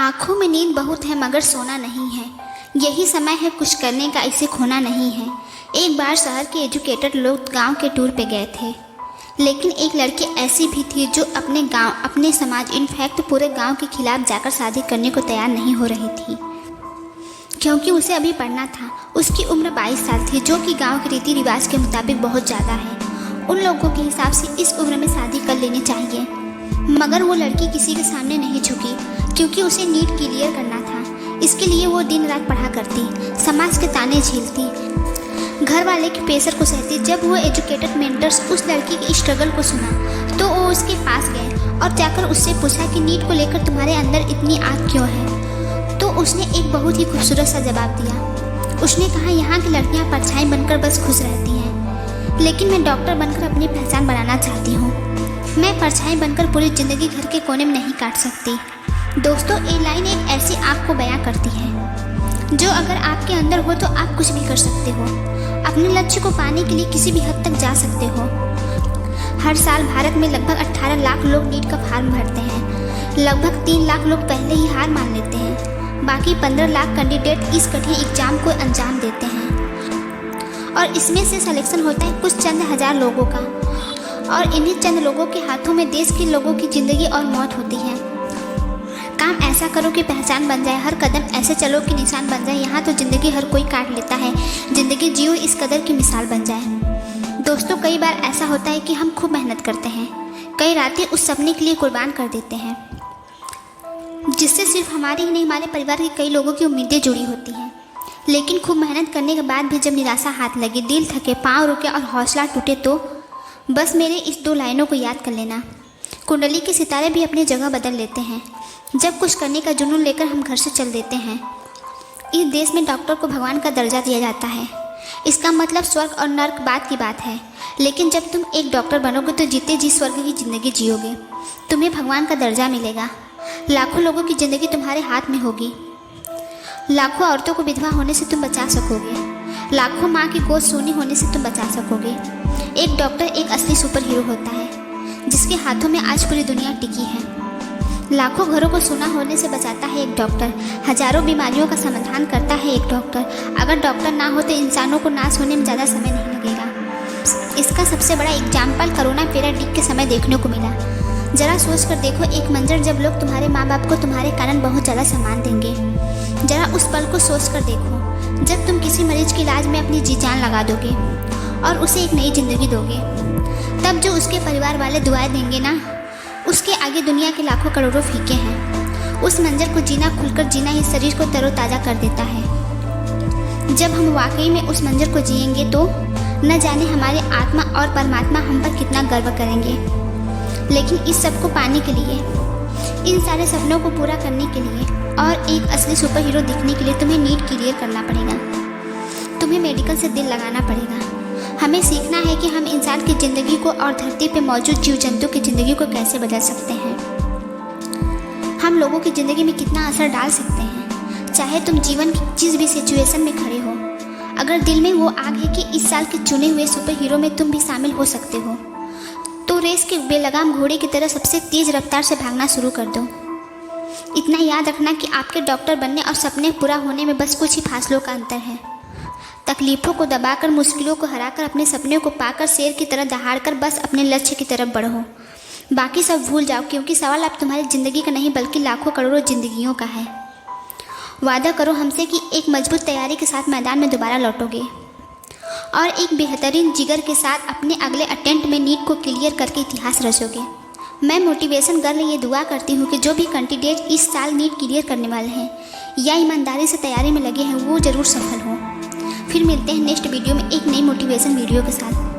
आँखों में नींद बहुत है मगर सोना नहीं है। यही समय है कुछ करने का, इसे खोना नहीं है। एक बार शहर के एजुकेटेड लोग गांव के टूर पे गए थे, लेकिन एक लड़की ऐसी भी थी जो अपने गांव, अपने समाज, इनफैक्ट पूरे गांव के खिलाफ जाकर शादी करने को तैयार नहीं हो रही थी, क्योंकि उसे अभी पढ़ना था। उसकी उम्र 22 साल थी, जो कि गांव के रीति रिवाज के मुताबिक बहुत ज़्यादा है। उन लोगों के हिसाब से इस उम्र में शादी कर लेनी चाहिए, मगर वो लड़की किसी के सामने नहीं झुकी, क्योंकि उसे नीट क्लियर करना था। इसके लिए वो दिन रात पढ़ा करती, समाज के ताने झेलती, घर वाले के प्रेशर को सहती। जब वो एजुकेटेड मेंटर्स उस लड़की की स्ट्रगल को सुना तो वो उसके पास गए और जाकर उससे पूछा कि नीट को लेकर तुम्हारे अंदर इतनी आग क्यों है। तो उसने एक बहुत ही खूबसूरत सा जवाब दिया। उसने कहा, यहाँ की लड़कियाँ परछाई बनकर बस खुश रहती हैं, लेकिन मैं डॉक्टर बनकर अपनी पहचान बनाना चाहती हूँ। मैं परछाई बनकर पूरी ज़िंदगी घर के कोने में नहीं काट सकती। दोस्तों, ये लाइन एक ऐसी आग को बयां करती है जो अगर आपके अंदर हो तो आप कुछ भी कर सकते हो। अपने लक्ष्य को पाने के लिए किसी भी हद तक जा सकते हो। हर साल भारत में लगभग 18 लाख लोग नीट का फॉर्म भरते हैं। लगभग 3 लाख लोग पहले ही हार मान लेते हैं। बाकी 15 लाख कैंडिडेट इस कठिन एग्जाम को अंजाम देते हैं और इसमें से सिलेक्शन होता है कुछ चंद हजार लोगों का, और इन्हीं चंद लोगों के हाथों में देश के लोगों की ज़िंदगी और मौत होती है। काम ऐसा करो कि पहचान बन जाए, हर कदम ऐसे चलो कि निशान बन जाए। यहाँ तो ज़िंदगी हर कोई काट लेता है, ज़िंदगी जियो इस कदर की मिसाल बन जाए। दोस्तों, कई बार ऐसा होता है कि हम खूब मेहनत करते हैं, कई रातें उस सपने के लिए कुर्बान कर देते हैं जिससे सिर्फ हमारी ही नहीं, हमारे परिवार के कई लोगों की उम्मीदें जुड़ी होती हैं। लेकिन खूब मेहनत करने के बाद भी जब निराशा हाथ लगे, दिल थके, पाँव रुके और हौसला टूटे तो बस मेरे इस 2 लाइनों को याद कर लेना। कुंडली के सितारे भी अपनी जगह बदल लेते हैं जब कुछ करने का जुनून लेकर हम घर से चल देते हैं। इस देश में डॉक्टर को भगवान का दर्जा दिया जाता है। इसका मतलब स्वर्ग और नर्क बात की बात है, लेकिन जब तुम एक डॉक्टर बनोगे तो जीते जी स्वर्ग की ज़िंदगी जियोगे। तुम्हें भगवान का दर्जा मिलेगा। लाखों लोगों की ज़िंदगी तुम्हारे हाथ में होगी। लाखों औरतों को विधवा होने से तुम बचा सकोगे। लाखों माँ की गोद सूनी होने से तुम बचा सकोगे। एक डॉक्टर एक असली सुपर हीरो होता है, जिसके हाथों में आज पूरी दुनिया टिकी है। लाखों घरों को सूना होने से बचाता है एक डॉक्टर। हजारों बीमारियों का समाधान करता है एक डॉक्टर। अगर डॉक्टर ना हो तो इंसानों को नाश होने में ज़्यादा समय नहीं लगेगा। इसका सबसे बड़ा एग्जाम्पल कोरोना पैराडाइम के समय देखने को मिला। ज़रा सोच कर देखो, एक मंजर जब लोग तुम्हारे माँ बाप को तुम्हारे कारण बहुत ज़्यादा सम्मान देंगे। ज़रा उस पल को सोच कर देखो जब तुम किसी मरीज के इलाज में अपनी जी जान लगा दोगे और उसे एक नई ज़िंदगी दोगे। तब जो उसके परिवार वाले दुआएं देंगे ना, उसके आगे दुनिया के लाखों करोड़ों फीके हैं। उस मंजर को जीना, खुलकर जीना ही शरीर को तरोताज़ा कर देता है। जब हम वाकई में उस मंजर को जिएंगे तो न जाने हमारे आत्मा और परमात्मा हम पर कितना गर्व करेंगे। लेकिन इस सब को पाने के लिए, इन सारे सपनों को पूरा करने के लिए और एक असली सुपर हीरो दिखने के लिए तुम्हें नीट क्लियर करना पड़ेगा। तुम्हें मेडिकल से दिल लगाना पड़ेगा। हमें सीखना है कि हम इंसान की ज़िंदगी को और धरती पे मौजूद जीव जंतु की ज़िंदगी को कैसे बदल सकते हैं। हम लोगों की ज़िंदगी में कितना असर डाल सकते हैं। चाहे तुम जीवन की जिस भी सिचुएशन में खड़े हो, अगर दिल में वो आग है कि इस साल के चुने हुए सुपर हीरो में तुम भी शामिल हो सकते हो, तो रेस के बेलगाम घोड़े की तरह सबसे तेज़ रफ्तार से भागना शुरू कर दो। इतना याद रखना कि आपके डॉक्टर बनने और सपने पूरा होने में बस कुछ ही फासलों का अंतर है। तकलीफ़ों को दबाकर, मुश्किलों को हराकर, अपने सपने को पाकर, शेर की तरह दहाड़कर बस अपने लक्ष्य की तरफ बढ़ो। बाकी सब भूल जाओ, क्योंकि सवाल अब तुम्हारी ज़िंदगी का नहीं बल्कि लाखों करोड़ों ज़िंदगियों का है। वादा करो हमसे कि एक मजबूत तैयारी के साथ मैदान में दोबारा लौटोगे और एक बेहतरीन जिगर के साथ अपने अगले अटेम्प्ट में नीट को क्लियर करके इतिहास रचोगे। मैं मोटिवेशन गर्ल ये दुआ करती हूँ कि जो भी कैंडिडेट इस साल नीट क्लियर करने वाले हैं या ईमानदारी से तैयारी में लगे हैं, वो ज़रूर सफल हो। फिर मिलते हैं नेक्स्ट वीडियो में एक नई मोटिवेशन वीडियो के साथ।